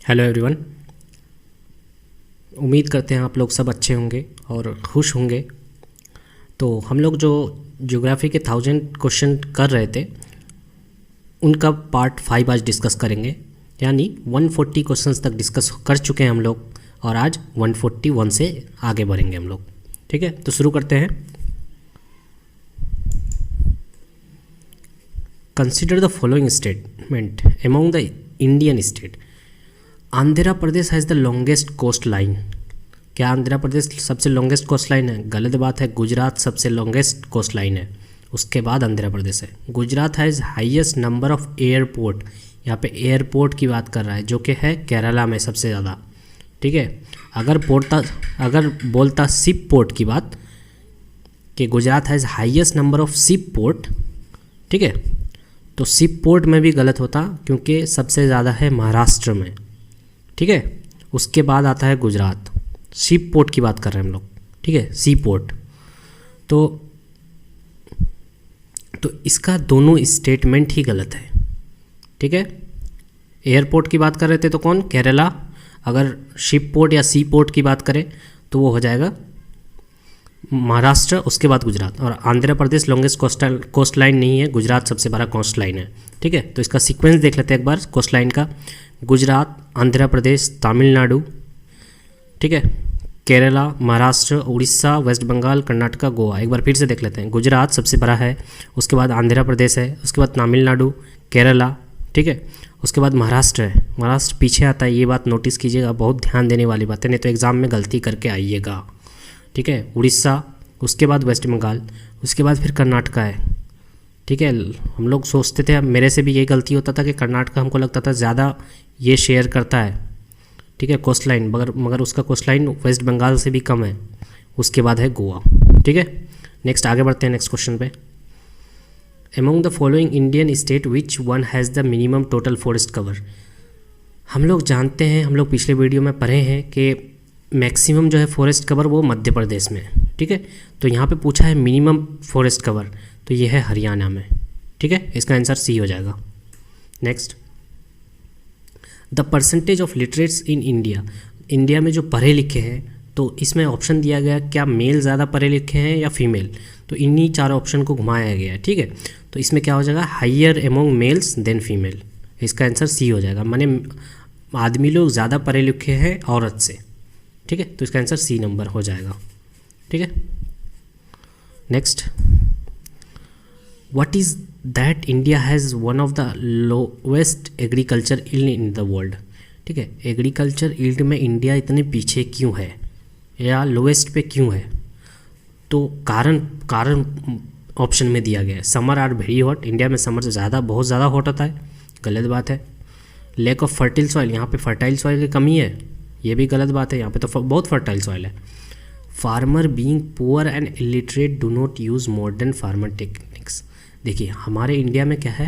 Hello everyone. उम्मीद करते हैं आप लोग सब अच्छे होंगे और खुश होंगे। तो हम लोग जो ज्योग्राफी के 1000 क्वेश्चन कर रहे थे उनका पार्ट 5 आज डिस्कस करेंगे, यानी 140 क्वेश्चंस तक डिस्कस कर चुके हैं हम लोग और आज 141 से आगे बढ़ेंगे हम लोग। ठीक है, तो शुरू करते हैं। Consider the following statement among the Indian state. Andhra Pradesh has the longest coast line. क्या आंध्र प्रदेश सबसे लॉन्गेस्ट कोस्ट लाइन है? गलत बात है, गुजरात सबसे लॉन्गेस्ट कोस्ट लाइन है, उसके बाद आंध्र प्रदेश है। Gujarat has highest number of airport. यहाँ पे एयरपोर्ट की बात कर रहा है जो कि है केरला में सबसे ज़्यादा। ठीक है, अगर बोलता शिप पोर्ट की बात कि Gujarat has highest number of ship port, ठीक है, तो शिप पोर्ट में भी गलत होता क्योंकि सबसे ज़्यादा है महाराष्ट्र में। ठीक है, उसके बाद आता है गुजरात। शिप पोर्ट की बात कर रहे हैं हम लोग। ठीक है, सी पोर्ट। तो इसका दोनों स्टेटमेंट ही गलत है। ठीक है, एयरपोर्ट की बात कर रहे थे तो कौन? केरला। अगर शिप पोर्ट या सी पोर्ट की बात करें तो वो हो जाएगा महाराष्ट्र, उसके बाद गुजरात। और Andhra Pradesh longest coast line नहीं है, गुजरात सबसे बड़ा कोस्ट लाइन है। ठीक है, तो इसका सीक्वेंस देख लेते हैं एक बार कोस्ट लाइन का। गुजरात, आंध्र प्रदेश, तमिलनाडु, ठीक है, केरला, महाराष्ट्र, उड़ीसा, वेस्ट बंगाल, कर्नाटका, गोवा। एक बार फिर से देख लेते हैं। गुजरात सबसे बड़ा है, उसके बाद आंध्र प्रदेश है, उसके बाद तमिलनाडु, केरला, ठीक है, उसके बाद महाराष्ट्र है। महाराष्ट्र पीछे आता है, ये बात नोटिस कीजिएगा, बहुत ध्यान देने वाली बात है, नहीं तो एग्ज़ाम में गलती करके आइएगा। ठीक है, उड़ीसा, उसके बाद वेस्ट बंगाल, उसके बाद फिर कर्नाटका है। ठीक है, हम लोग सोचते थे, मेरे से भी यही गलती होता था कि कर्नाटका हमको लगता था ज़्यादा ये शेयर करता है, ठीक है, कोस्ट लाइन, मगर उसका कोस्ट लाइन वेस्ट बंगाल से भी कम है। उसके बाद है गोवा। ठीक है, नेक्स्ट आगे बढ़ते हैं नेक्स्ट क्वेश्चन पे। Among the following Indian state which one has the minimum total forest cover. हम लोग जानते हैं, हम लोग पिछले वीडियो में पढ़े हैं कि मैक्सिमम जो है फॉरेस्ट कवर वो मध्य प्रदेश में है। ठीक है, तो यहाँ पे पूछा है मिनिमम फॉरेस्ट कवर, तो ये है हरियाणा में। ठीक है, इसका आंसर सी हो जाएगा। Next, the percentage of literates in India. India में जो पढ़े लिखे हैं, तो इसमें ऑप्शन दिया गया क्या मेल ज़्यादा पढ़े लिखे हैं या फीमेल, तो इन्हीं चारों ऑप्शन को घुमाया गया है। ठीक है, तो इसमें क्या हो जाएगा? Higher among males then female. इसका आंसर सी हो जाएगा, माने आदमी लोग ज़्यादा पढ़े लिखे हैं औरत से। ठीक है, तो इसका आंसर सी नंबर हो जाएगा। ठीक है, next, what is that India has one of the lowest agriculture yield in the world. ठीक है, एग्रीकल्चर यील्ड में इंडिया इतने पीछे क्यों है या लोवेस्ट पे क्यों है? तो कारण ऑप्शन में दिया गया है। Summer are very hot, India में समर से बहुत ज़्यादा हॉट होता है, गलत बात है। लैक ऑफ फर्टाइल सॉइल, यहाँ पे फर्टाइल सॉइल की कमी है, ये भी गलत बात है, यहाँ पे तो बहुत फर्टाइल सॉइल है। Farmer being poor and illiterate do not use modern farmer techniques. देखिए, हमारे इंडिया में क्या है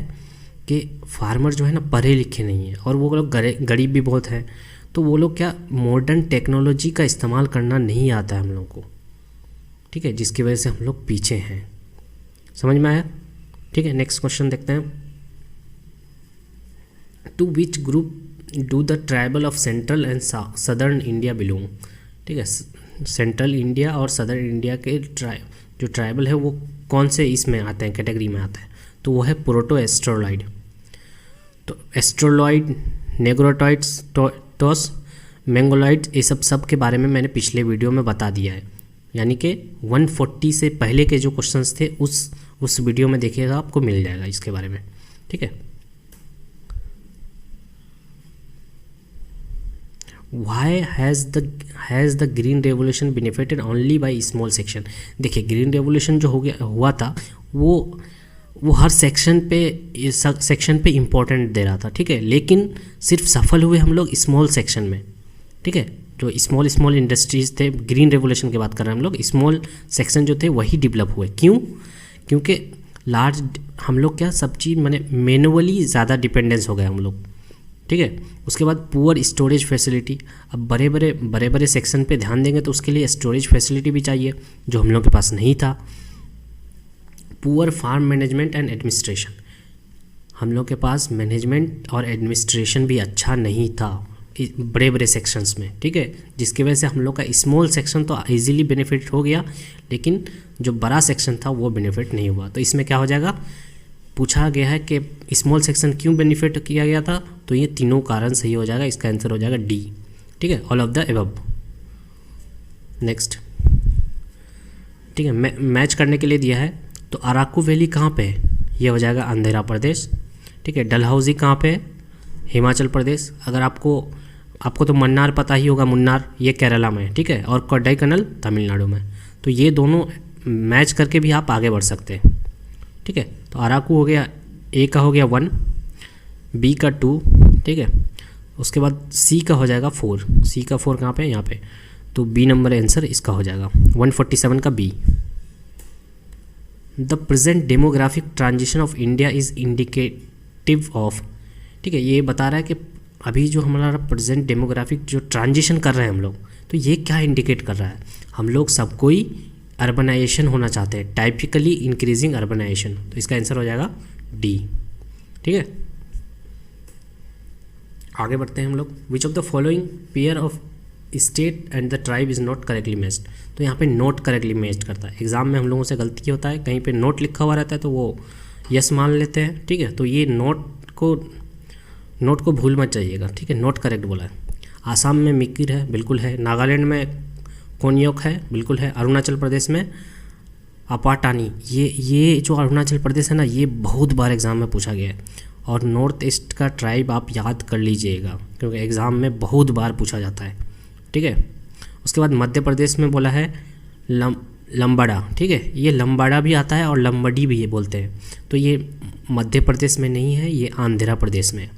कि फार्मर जो है ना पढ़े लिखे नहीं है और वो लोग गरीब भी बहुत है, तो वो लोग क्या मॉडर्न टेक्नोलॉजी का इस्तेमाल करना नहीं आता है हम लोग को। ठीक है, जिसकी वजह से हम लोग पीछे हैं। समझ में आया? ठीक है, नेक्स्ट क्वेश्चन देखते हैं। To which group do the tribal of central and southern India belong. ठीक है, सेंट्रल इंडिया और सदर्न इंडिया के जो ट्राइबल है वो कौन से इसमें आते हैं, कैटेगरी में आता है? तो वो है प्रोटो एस्ट्रोलॉइड। तो एस्ट्रोलॉइड, नेग्रोटॉइड्स, टॉस, मैंगोलॉइड, ये सब के बारे में मैंने पिछले वीडियो में बता दिया है, यानी कि 140 से पहले के जो क्वेश्चंस थे उस वीडियो में देखिएगा, आपको मिल जाएगा इसके बारे में। ठीक है, Why has the green revolution benefited only by small section. देखिए, ग्रीन रेवोल्यूशन जो हुआ था वो हर सेक्शन पे इम्पोर्टेंट दे रहा था। ठीक है, लेकिन सिर्फ सफल हुए हम लोग स्मॉल सेक्शन में। ठीक है, जो स्मॉल इंडस्ट्रीज थे, ग्रीन रेवोल्यूशन की बात कर रहे हैं हम लोग, स्मॉल सेक्शन जो थे वही डेवलप हुए। क्यों? क्योंकि लार्ज हम लोग क्या सब चीज़ मैंने मैनुअली ज़्यादा डिपेंडेंस हो गए हम लोग। ठीक है, उसके बाद पुअर स्टोरेज फैसिलिटी। अब बड़े बड़े सेक्शन पे ध्यान देंगे तो उसके लिए स्टोरेज फैसिलिटी भी चाहिए, जो हम लोग के पास नहीं था। Poor farm management and administration, हम लोग के पास मैनेजमेंट और एडमिनिस्ट्रेशन भी अच्छा नहीं था बड़े बड़े सेक्शंस में, ठीक है, जिसकी वजह से हम लोग का स्मॉल सेक्शन तो इजीली बेनिफिट हो गया, लेकिन जो बड़ा सेक्शन था वो बेनिफिट नहीं हुआ। तो इसमें क्या हो जाएगा, पूछा गया है कि स्मॉल सेक्शन क्यों बेनिफिट किया गया था, तो ये तीनों कारण सही हो जाएगा, इसका आंसर हो जाएगा डी, ठीक है, all of the above. Next, ठीक है, मैच करने के लिए दिया है, तो अराकू वैली कहाँ पे है, ये हो जाएगा आंध्र प्रदेश, ठीक है। डलहौजी कहाँ पे है, हिमाचल प्रदेश। अगर आपको तो मन्नार पता ही होगा, मुन्नार ये केरला में है, ठीक है, और कोडाईकनाल तमिलनाडु में। तो ये दोनों मैच करके भी आप आगे बढ़ सकते हैं, ठीक है। तो अराकू हो गया, ए का हो गया 1, बी का 2, ठीक है। उसके बाद सी का हो जाएगा 4, सी का 4 कहाँ पे है, यहाँ पे। तो बी नंबर आंसर इसका हो जाएगा 147 का B. The present demographic transition of India is indicative of, ठीक है, ये बता रहा है कि अभी जो हमारा प्रेजेंट डेमोग्राफिक जो ट्रांजिशन कर रहे हैं हम लोग, तो ये क्या इंडिकेट कर रहा है, हम लोग सबको ही अर्बनाइजेशन होना चाहते हैं, टाइपिकली इंक्रीजिंग अर्बनाइजेशन। तो इसका आंसर हो जाएगा डी, ठीक है। आगे बढ़ते हैं हम लोग। विच of the following pair of state and the tribe is not correctly matched. तो यहाँ पे नोट करेक्टली मैच्ड करता है। एग्जाम में हम लोगों से गलती होता है, कहीं पे नोट लिखा हुआ रहता है तो वो यस मान लेते हैं, ठीक है। तो ये नोट को भूल मत जाइएगा, ठीक है, नोट करेक्ट बोला है। आसाम में मिकिर है, बिल्कुल है। नागालैंड में कोन्योक है, बिल्कुल है। अरुणाचल प्रदेश में अपाटानी, ये जो अरुणाचल प्रदेश है ना, ये बहुत बार एग्ज़ाम में पूछा गया है। और नॉर्थ ईस्ट का ट्राइब आप याद कर लीजिएगा, क्योंकि एग्ज़ाम में बहुत बार पूछा जाता है, ठीक है। उसके बाद मध्य प्रदेश में बोला है लंबाड़ा, ठीक है, ये लंबाड़ा भी आता है और लंबड़ी भी ये बोलते हैं। तो ये मध्य प्रदेश में नहीं है, ये आंध्र प्रदेश में है,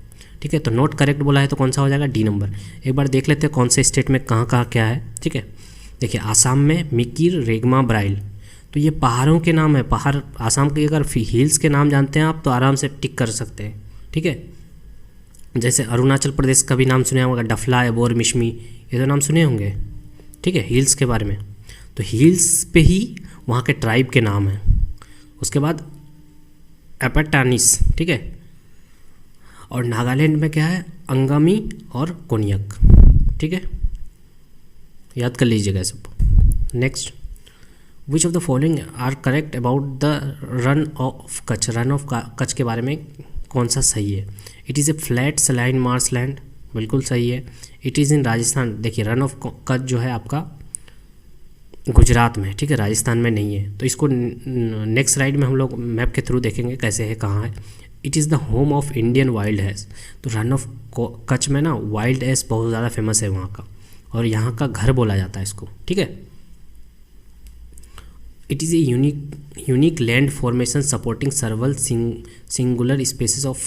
ठीक है। तो नोट करेक्ट बोला है, तो कौन सा हो जाएगा, डी नंबर। एक बार देख लेते हैं कौन से स्टेट में कहाँ कहाँ क्या है, ठीक है। देखिए, आसाम में मिकिर, रेगमा, ब्राइल, तो ये पहाड़ों के नाम है। पहाड़ आसाम के अगर हिल्स के नाम जानते हैं आप तो आराम से टिक कर सकते हैं, ठीक है। जैसे अरुणाचल प्रदेश का भी नाम सुने होंगे, डफला, एबोर, मिशमी, ये तो नाम सुने होंगे, ठीक है, हिल्स के बारे में। तो हिल्स पे ही वहाँ के ट्राइब के नाम हैं। उसके बाद एपेटानिस, ठीक है। और नागालैंड में क्या है, अंगामी और कोनियक, ठीक है, याद कर लीजिएगा सब। Next, which of the following are correct about the Rann of Kutch. Rann of Kutch के बारे में कौन सा सही है। It is a flat saline marsh land, बिल्कुल सही है। It is in Rajasthan. देखिए, रन ऑफ कच्छ जो है आपका गुजरात में, ठीक है, राजस्थान में नहीं है। तो इसको नेक्स्ट स्लाइड में हम लोग मैप के थ्रू देखेंगे कैसे है, कहाँ है। It is the home of Indian wild ass. तो रन ऑफ कच्छ में ना वाइल्ड एस बहुत ज़्यादा फेमस है वहाँ का, और यहाँ का घर बोला जाता है इसको, ठीक है। It is a unique land formation supporting सर्वल singular species of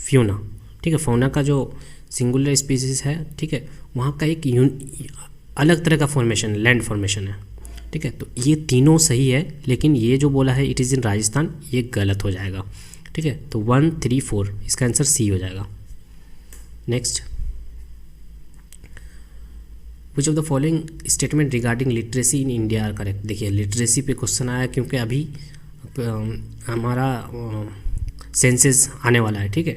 fauna, ठीक है। फौना का जो सिंगुलर स्पीसीज है, ठीक है, वहाँ का एक अलग तरह का फॉर्मेशन, लैंड फॉर्मेशन है, ठीक है। तो ये तीनों सही है, लेकिन ये जो बोला है इट इज़ इन राजस्थान, ये गलत हो जाएगा, ठीक है। तो 1, 3, 4 इसका आंसर सी हो जाएगा। Next, which of the following statement regarding literacy in India are correct. देखिए, लिटरेसी पे क्वेश्चन आया क्योंकि अभी हमारा सेंसस आने वाला है, ठीक है।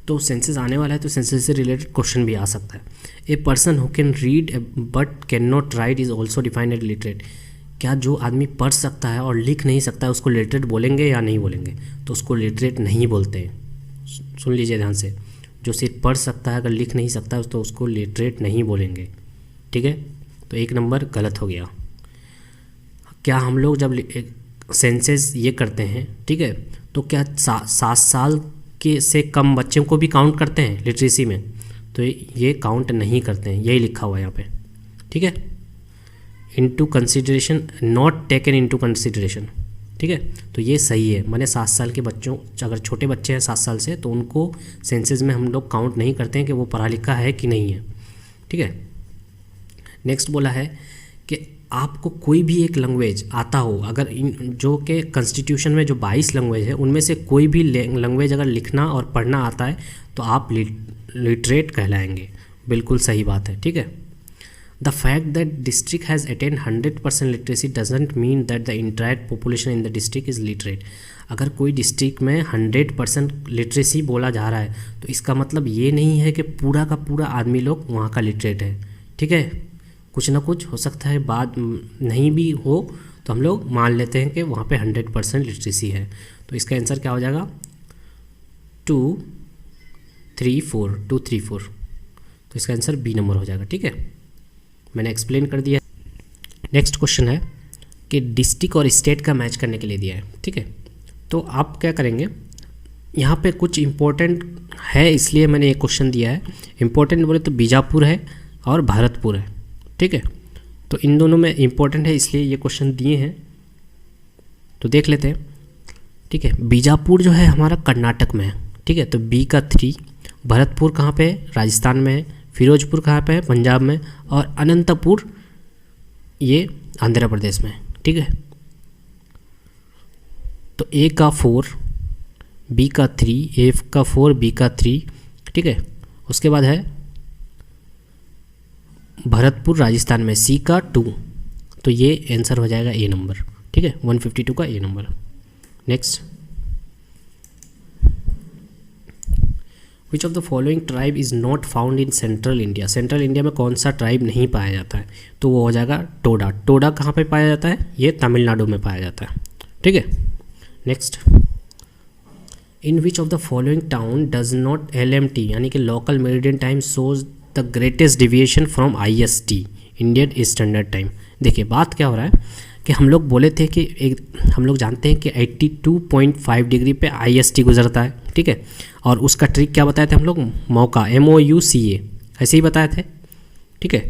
तो सेंसस आने वाला है तो सेंसस से रिलेटेड क्वेश्चन भी आ सकता है। A person who can read but can not write is also defined as literate. क्या जो आदमी पढ़ सकता है और लिख नहीं सकता है उसको लिटरेट बोलेंगे या नहीं बोलेंगे, तो उसको लिटरेट नहीं बोलते हैं। सुन लीजिए ध्यान से, जो सिर्फ पढ़ सकता है अगर लिख नहीं सकता है तो उसको लिटरेट नहीं बोलेंगे, ठीक है। तो 1 नंबर गलत हो गया। क्या हम लोग जब सेंसस ये करते हैं, ठीक है, तो क्या 7 साल के से कम बच्चों को भी काउंट करते हैं लिटरेसी में? तो ये काउंट नहीं करते हैं, यही लिखा हुआ है यहाँ पे, ठीक है। Into consideration, not taken into consideration, ठीक है। तो ये सही है, माने 7 साल के बच्चों, अगर छोटे बच्चे हैं 7 साल से, तो उनको सेंसस में हम लोग काउंट नहीं करते हैं कि वो पढ़ा लिखा है कि नहीं है, ठीक है। नेक्स्ट बोला है कि आपको कोई भी एक लैंग्वेज आता हो, अगर जो कि कॉन्स्टिट्यूशन में जो 22 लैंग्वेज है उनमें से कोई भी लैंग्वेज अगर लिखना और पढ़ना आता है तो आप लिटरेट कहलाएंगे, बिल्कुल सही बात है, ठीक है। The fact that district has attend 100% literacy doesn't mean that the entire population in the district is literate. अगर कोई डिस्ट्रिक्ट में 100% लिटरेसी बोला जा रहा है तो इसका मतलब ये नहीं है कि पूरा का पूरा आदमी लोग वहाँ का लिटरेट है। ठीक है, कुछ ना कुछ हो सकता है, बाद नहीं भी हो तो हम लोग मान लेते हैं कि वहाँ पे 100% लिटरेसी है। तो इसका आंसर क्या हो जाएगा? 234। तो इसका आंसर बी नंबर हो जाएगा। ठीक है, मैंने एक्सप्लेन कर दिया। नेक्स्ट क्वेश्चन है कि डिस्ट्रिक्ट और स्टेट का मैच करने के लिए दिया है। ठीक है, तो आप क्या करेंगे, यहाँ पे कुछ इम्पोर्टेंट है इसलिए मैंने ये क्वेश्चन दिया है। इम्पोर्टेंट बोले तो बीजापुर है और भरतपुर है। ठीक है, तो इन दोनों में इम्पोर्टेंट है इसलिए ये क्वेश्चन दिए हैं, तो देख लेते हैं। ठीक है, बीजापुर जो है हमारा कर्नाटक में है। ठीक है, तो बी का 3। भरतपुर कहाँ पे है? राजस्थान में है। फिरोजपुर कहाँ पे है? पंजाब में। और अनंतपुर ये आंध्र प्रदेश में है। ठीक है, तो ए का 4, बी का 3, ए का 4, बी का 3। ठीक है, उसके बाद है भरतपुर राजस्थान में, सी का 2। तो ये आंसर हो जाएगा ए नंबर। ठीक है, 152 का A number. Next, which of the following tribe is not found in central India. Central India में कौन सा ट्राइब नहीं पाया जाता है? तो वो हो जाएगा टोडा। टोडा कहाँ पे पाया जाता है? ये तमिलनाडु में पाया जाता है। ठीक है, next, in which of the following town does not LMT यानी कि local meridian time shows the greatest deviation from IST Indian standard time. देखिए बात क्या हो रहा है कि हम लोग बोले थे कि हम लोग जानते हैं कि 82.5 डिग्री पे IST गुजरता है। ठीक है, और उसका ट्रिक क्या बताए थे हम लोग? मौका, MOUCA ऐसे ही बताए थे। ठीक है,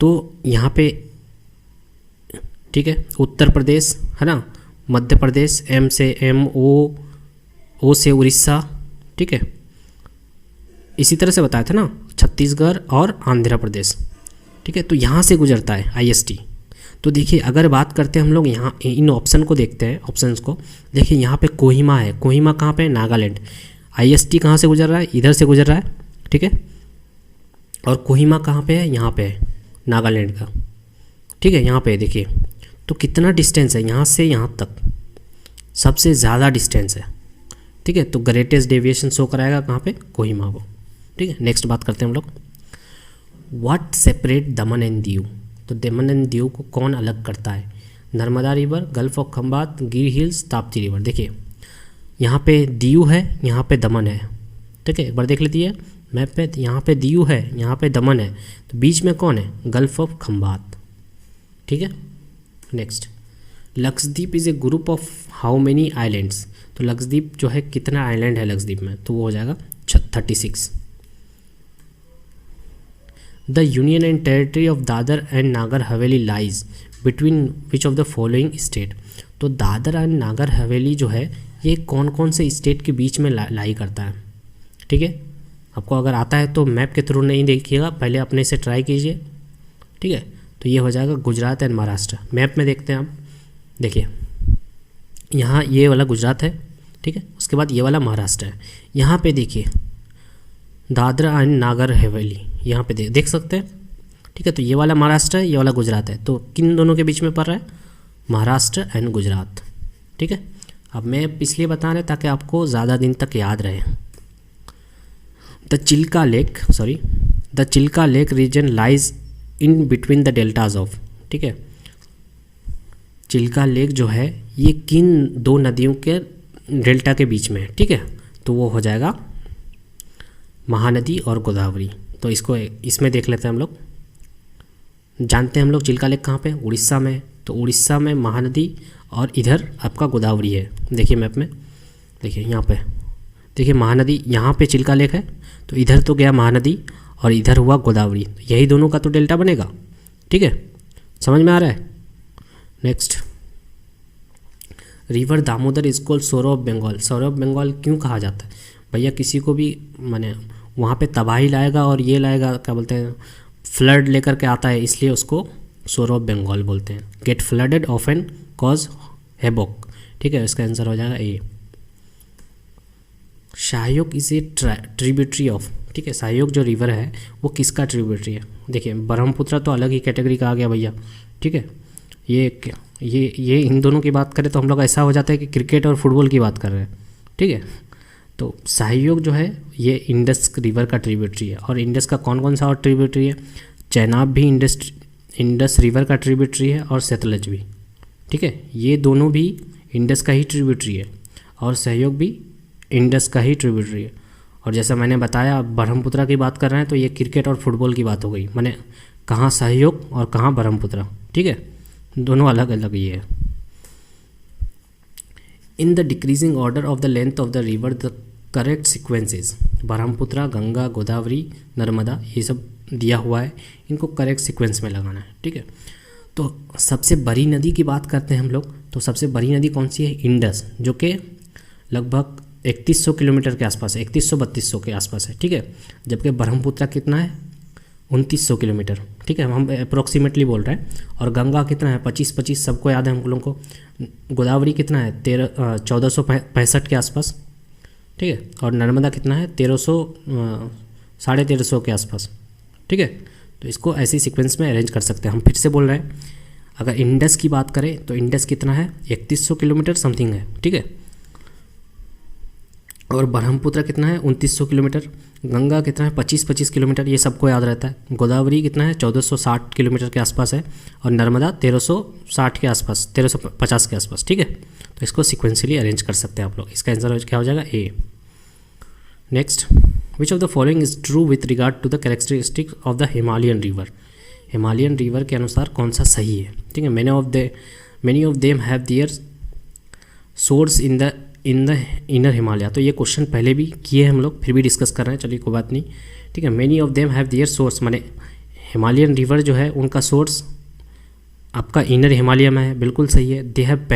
तो यहाँ पे ठीक है उत्तर प्रदेश है ना, मध्य प्रदेश, M से MO, O से उड़ीसा। ठीक है, इसी तरह से बताया था ना, छत्तीसगढ़ और आंध्र प्रदेश। ठीक है, तो यहाँ से गुजरता है IST। तो देखिए अगर बात करते हैं हम लोग यहाँ इन ऑप्शन को देखते हैं, ऑप्शंस को देखिए, यहाँ पे कोहिमा है। कोहिमा कहाँ पे? नागालैंड। IST कहाँ से गुजर रहा है? इधर से गुजर रहा है। ठीक है, और कोहिमा कहाँ पे है? यहाँ पे है, नागालैंड का। ठीक है, यहाँ पे देखिए तो कितना डिस्टेंस है यहाँ से यहाँ तक, सबसे ज़्यादा डिस्टेंस है। ठीक है, तो ग्रेटेस्ट डेविएशन शो कराएगा कहाँ पे? कोहिमा को। ठीक है, नेक्स्ट बात करते हैं हम लोग, what separate Daman and Diu. तो दमन एंड दीव को कौन अलग करता है? Narmada river, gulf of Khambhat, गिर हिल्स, ताप्ती रिवर। देखिए यहाँ पे दीव है, यहाँ पे दमन है। ठीक है, एक बार देख लेती है मैप पे, यहाँ पे दीव है, यहाँ पे दमन है, तो बीच में कौन है? Gulf of Khambhat. ठीक है, next, Lakshadweep is a group of how many islands. तो लक्षद्वीप जो है कितना आइलैंड है लक्षद्वीप में? तो वो हो जाएगा 36। The union and territory of Dadar and Nagar Haveli lies between which of the following state. तो दादर एंड नागर हवेली जो है ये कौन कौन से स्टेट के बीच में लाई करता है? ठीक है, आपको अगर आता है तो मैप के थ्रू नहीं देखिएगा, पहले अपने से ट्राई कीजिए। ठीक है, तो ये हो जाएगा गुजरात एंड महाराष्ट्र। मैप में देखते हैं आप, देखिए यहाँ ये वाला गुजरात है। ठीक है, उसके बाद ये वाला महाराष्ट्र है। यहाँ पे देखिए दादरा एंड नागर हवेली, यहाँ पे देख सकते हैं। ठीक है, तो ये वाला महाराष्ट्र है, ये वाला गुजरात है, तो किन दोनों के बीच में पड़ रहा है? महाराष्ट्र एंड गुजरात। ठीक है, अब मैं इसलिए बता रहे ताकि आपको ज़्यादा दिन तक याद रहे। The Chilka lake region lies in between the deltas of. ठीक है, चिल्का लेक जो है ये किन दो नदियों के डेल्टा के बीच में है? ठीक है, तो वो हो जाएगा महानदी और गोदावरी। तो इसको इसमें देख लेते हैं हम लोग। जानते हैं हम लोग चिल्का लेक कहाँ पे? उड़ीसा में। तो उड़ीसा में महानदी और इधर आपका गोदावरी है। देखिए मैप में, देखिए यहाँ पे देखिए महानदी, यहाँ पे चिल्का लेक है, तो इधर तो गया महानदी और इधर हुआ गोदावरी, यही दोनों का तो डेल्टा बनेगा। ठीक है, समझ में आ रहा है? Next, river Damodar is called sorrow of Bengal. Sorrow of Bengal क्यों कहा जाता है? भैया किसी को भी माने वहाँ पे तबाही लाएगा और ये लाएगा, क्या बोलते हैं, फ्लड लेकर के आता है, इसलिए उसको सोरो ऑफ बंगाल बोलते हैं। Get flooded often cause havoc. ठीक है, इसका आंसर हो जाएगा ए। शाहयोग इज ए ट्रिब्यूटरी ऑफ। ठीक है, सहायोग जो रिवर है वो किसका ट्रिब्यूटरी है? देखिए ब्रह्मपुत्र तो अलग ही कैटेगरी का आ गया भैया, ठीक है। ये इन दोनों की बात करें तो हम लोग ऐसा हो जाता है कि क्रिकेट और फुटबॉल की बात कर रहे हैं, ठीक है। तो सहायोग जो है ये इंडस रिवर का ट्रिब्यूटरी है। और इंडस का कौन कौन सा और ट्रिब्यूटरी है? चेनाब भी इंडस रिवर का ट्रिब्यूटरी है और सतलज भी, ठीक है। ये दोनों भी इंडस का ही ट्रिब्यूटरी है और सहयोग भी इंडस का ही ट्रिब्यूटरी है। और जैसा मैंने बताया ब्रह्मपुत्र की बात कर रहे हैं तो ये क्रिकेट और फुटबॉल की बात हो गई, माने कहाँ सहयोग और कहाँ ब्रह्मपुत्र, ठीक है, दोनों अलग अलग ये है। In the decreasing order of the length of the river the correct sequences, Brahmaputra, Ganga, Godavari, Narmada, ये सब दिया हुआ है, इनको करेक्ट सीक्वेंस में लगाना है, ठीक है। तो सबसे बड़ी नदी की बात करते हैं हम लोग, तो सबसे बड़ी नदी कौन सी है? इंडस, जो कि लगभग 3100 किलोमीटर के आसपास है, 3100-3200 के आसपास है, ठीक है। जबकि ब्रह्मपुत्र कितना है? 2900 किलोमीटर, ठीक है, हम अप्रोक्सीमेटली बोल रहे हैं। और गंगा कितना है? 25 सबको याद है हम लोगों को। गोदावरी कितना है? 1465 के आसपास, ठीक है। और नर्मदा कितना है? 1300-1350 के आसपास, ठीक है। तो इसको ऐसी सीक्वेंस में अरेंज कर सकते हैं। हम फिर से बोल रहे हैं, अगर इंडस की बात करें तो इंडस कितना है? 3100 किलोमीटर समथिंग है, ठीक है। और ब्रह्मपुत्र कितना है? 2900 किलोमीटर। गंगा कितना है? 25 किलोमीटर, ये सबको याद रहता है। गोदावरी कितना है? 1460 किलोमीटर के आसपास है। और नर्मदा 1360 के आसपास, 1350 के आसपास, ठीक है। तो इसको सिक्वेंशियली अरेंज कर सकते हैं आप लोग। इसका आंसर क्या हो जाएगा? A. Next, which of the following is true with regard to the characteristic of the Himalayan river? Himalayan river के अनुसार कौन सा सही है, ठीक है। Many of them have their source in the inner Himalaya. तो ये क्वेश्चन पहले भी किए हम लोग, फिर भी डिस्कस कर रहे हैं, चलिए कोई बात नहीं, ठीक है। Many of them have their source, माने हिमालयन रिवर जो है उनका सोर्स आपका इनर हिमालय में है, बिल्कुल सही है। They have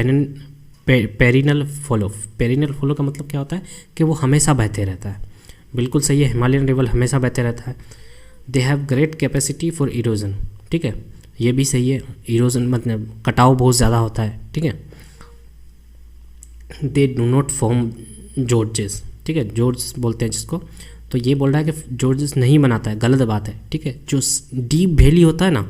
perennial flow. Perennial flow का मतलब क्या होता है? कि वो हमेशा बहते रहता है, बिल्कुल सही है, हिमालयन रिवर हमेशा बहते रहता है। They have great capacity for erosion, ठीक है, ये भी सही है। इरोजन मतलब कटाव बहुत ज़्यादा होता है, ठीक है। They do not form George's, ठीक है, जॉर्ज बोलते हैं जिसको। तो ये बोल रहा है कि जॉर्जेस नहीं बनाता है, गलत बात है, ठीक है। जो डीप वैली होता है ना,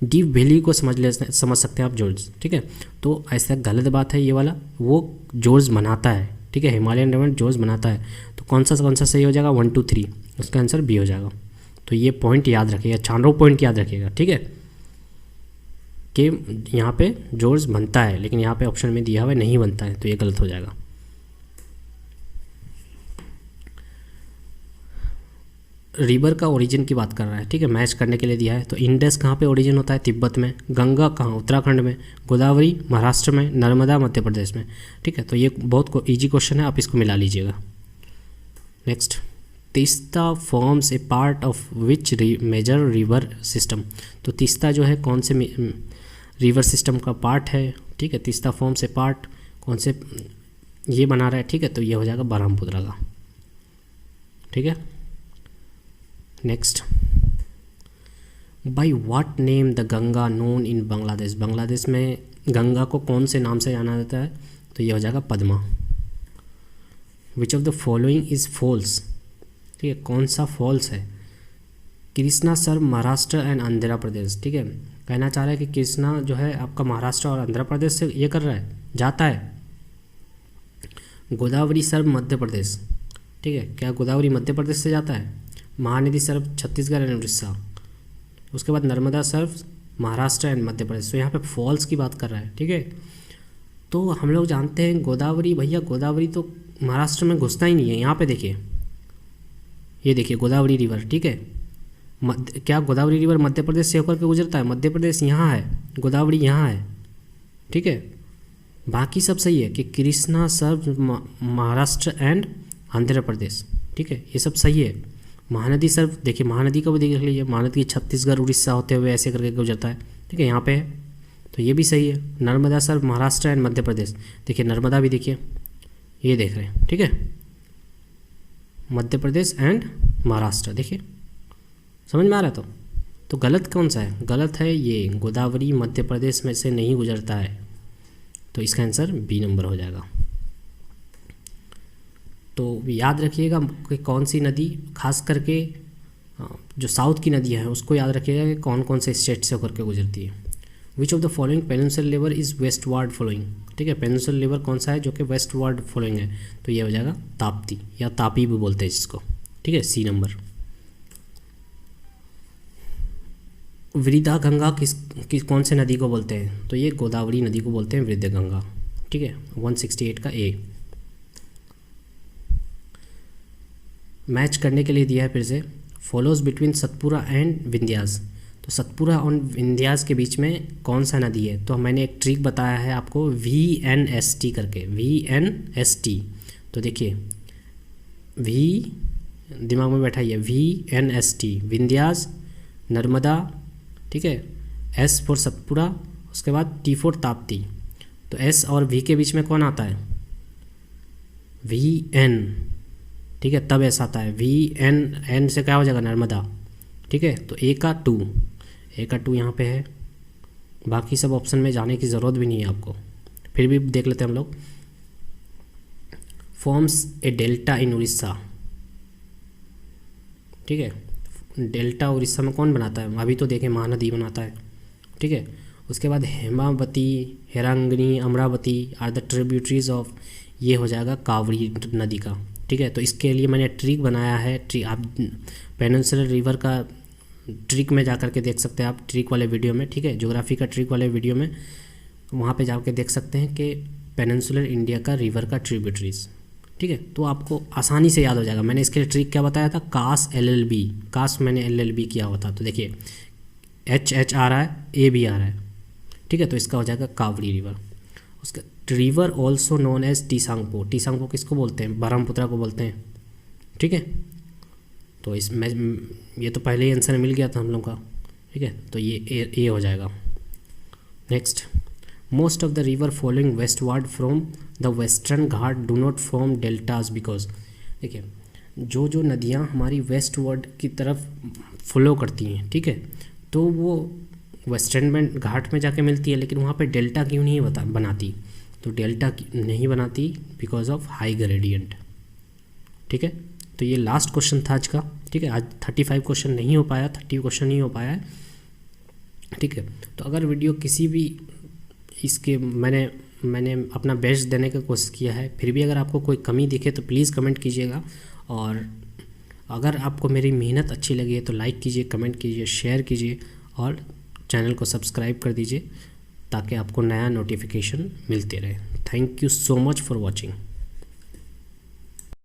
डीप वैली को समझ सकते हैं आप जॉर्ज, ठीक है। तो ऐसा गलत बात है ये वाला, वो जॉर्ज बनाता है, ठीक है, हिमालयन रिवर जॉर्ज बनाता है। तो कौन सा सही हो जाएगा? 1 2 3, उसका आंसर बी हो जाएगा। तो ये पॉइंट याद रखिएगा, 4 पॉइंट याद रखिएगा, ठीक है, कि यहाँ पे जॉर्ज बनता है, लेकिन यहाँ पे ऑप्शन में दिया हुआ है नहीं बनता है, तो ये गलत हो जाएगा। रिवर का ओरिजिन की बात कर रहा है, ठीक है, मैच करने के लिए दिया है। तो इंडस कहाँ पे ओरिजिन होता है? तिब्बत में। गंगा कहाँ? उत्तराखंड में। गोदावरी महाराष्ट्र में। नर्मदा मध्य प्रदेश में, ठीक है। तो ये बहुत ईजी क्वेश्चन है, आप इसको मिला लीजिएगा। Next, Teesta forms a part of which major river system? तो तीस्ता जो है कौन से रिवर सिस्टम का पार्ट है, ठीक है। तीस्ता फॉर्म्स ए पार्ट कौन से ये बना रहा है, ठीक है। तो ये हो जाएगा ब्रह्मपुत्र का, ठीक है। Next, by what name the Ganga known in Bangladesh? Bangladesh में गंगा को कौन से नाम से जाना जाता है? तो ये हो जाएगा Padma. Which of the following is false? ठीक है, कौन सा फॉल्स है? कृष्णा सर महाराष्ट्र एंड आंध्र प्रदेश, ठीक है। कहना चाह रहा है कि कृष्णा जो है आपका महाराष्ट्र और आंध्र प्रदेश से ये कर रहा है, जाता है। गोदावरी सर मध्य प्रदेश, ठीक है, क्या गोदावरी मध्य प्रदेश से जाता है? महानदी सर्व छत्तीसगढ़ एंड उड़ीसा। उसके बाद नर्मदा सर्व महाराष्ट्र एंड मध्य प्रदेश। तो यहाँ पे फॉल्स की बात कर रहा है, ठीक है। तो हम लोग जानते हैं गोदावरी, भैया गोदावरी तो महाराष्ट्र में घुसता ही नहीं है। यहाँ पे देखिए, ये देखिए गोदावरी रिवर, ठीक है। क्या गोदावरी रिवर मध्य प्रदेश से होकर के गुजरता है? मध्य प्रदेश यहाँ है, गोदावरी यहाँ है, ठीक है। बाकी सब सही है कि कृष्णा सर्व महाराष्ट्र एंड आंध्र प्रदेश, ठीक है, ये सब सही है। महानदी सर्व देखिए, महानदी का भी देख लीजिए, महानदी छत्तीसगढ़ उड़ीसा होते हुए ऐसे करके गुजरता है, ठीक है, यहाँ पे है, तो ये भी सही है। नर्मदा सर्व महाराष्ट्र एंड मध्य प्रदेश, देखिए नर्मदा भी देखिए, ये देख रहे हैं, ठीक है, मध्य प्रदेश एंड महाराष्ट्र, देखिए समझ में आ रहा है। तो गलत कौन सा है? गलत है ये, गोदावरी मध्य प्रदेश में से नहीं गुजरता है, तो इसका आंसर बी नंबर हो जाएगा। तो याद रखिएगा कि कौन सी नदी, खास करके जो साउथ की नदियाँ हैं उसको याद रखिएगा कि कौन कौन से स्टेट से होकर के गुजरती है। Which of the following peninsular river is westward flowing, ठीक है, पेनिनसुलर रिवर कौन सा है जो कि वेस्टवार्ड फ्लोइंग है, तो ये हो जाएगा ताप्ती या तापी भी बोलते हैं जिसको, ठीक है, सी नंबर। वृद्धा गंगा किस कौन से नदी को बोलते हैं, तो ये गोदावरी नदी को बोलते हैं वृद्धा गंगा, ठीक है, 168 का ए। मैच करने के लिए दिया है फिर से, follows between Satpura and Vindhyas, तो सतपुरा और विंध्यास के बीच में कौन सा नदी है, तो मैंने एक ट्रिक बताया है आपको VNST करके, VNST। तो देखिए V दिमाग में बैठाइए, VNST विंध्यास नर्मदा, ठीक है, S फॉर सतपुरा, उसके बाद T फॉर ताप्ती। तो S और V के बीच में कौन आता है, VN, ठीक है, तब ऐसा आता है VN से क्या हो जाएगा नर्मदा, ठीक है। तो A का 2 यहाँ पे है, बाकी सब ऑप्शन में जाने की ज़रूरत भी नहीं है आपको, फिर भी देख लेते हैं हम लोग। फॉर्म्स ए डेल्टा इन उड़ीसा, ठीक है, डेल्टा उड़ीसा में कौन बनाता है, अभी तो देखें महानदी बनाता है, ठीक है। उसके बाद Hemavati, Harangi, Amaravati are the tributaries of, ये हो जाएगा कावड़ी नदी का, ठीक है। तो इसके लिए मैंने ट्रिक बनाया है, आप पेनिनसुलर रिवर का ट्रिक में जा कर के देख सकते हैं आप, ट्रिक वाले वीडियो में, ठीक है, ज्योग्राफी का ट्रिक वाले वीडियो में, वहाँ पे जाके देख सकते हैं कि पेनिनसुलर इंडिया का रिवर का ट्रिब्यूटरीज, ठीक है। तो आपको आसानी से याद हो जाएगा। मैंने इसके लिए ट्रिक क्या बताया था, कास LLB, कास मैंने LLB किया हुआ था, तो देखिए HH आ रहा है, A भी आ रहा है, ठीक है, तो इसका हो जाएगा कावड़ी रिवर। उसका रिवर ऑल्सो नोन एज टीसांगपो, टीसांगपो किसको बोलते हैं, ब्रह्मपुत्रा को बोलते हैं, ठीक है। तो इसमें ये तो पहले ही आंसर मिल गया था हम लोग का, ठीक है, तो ये ए हो जाएगा। Next, most of the river following westward from the Western Ghat do not form deltas because, देखिए जो नदियाँ हमारी वेस्टवर्ड की तरफ फॉलो करती हैं, ठीक है, तो वो वेस्टर्न में घाट में जाके मिलती है, लेकिन वहाँ पे डेल्टा क्यों नहीं बनाती, तो डेल्टा नहीं बनाती बिकॉज ऑफ हाई ग्रेडियंट, ठीक है। तो ये लास्ट क्वेश्चन था आज का, ठीक है। आज 35 क्वेश्चन नहीं हो पाया, 30 क्वेश्चन नहीं हो पाया है, ठीक है। तो अगर वीडियो किसी भी इसके मैंने अपना बेस्ट देने का कोशिश किया है, फिर भी अगर आपको कोई कमी दिखे तो प्लीज़ कमेंट कीजिएगा, और अगर आपको मेरी मेहनत अच्छी लगी है तो लाइक कीजिए, कमेंट कीजिए, शेयर कीजिए और चैनल को सब्सक्राइब कर दीजिए ताकि आपको नया नोटिफिकेशन मिलते रहे। Thank you so much for watching.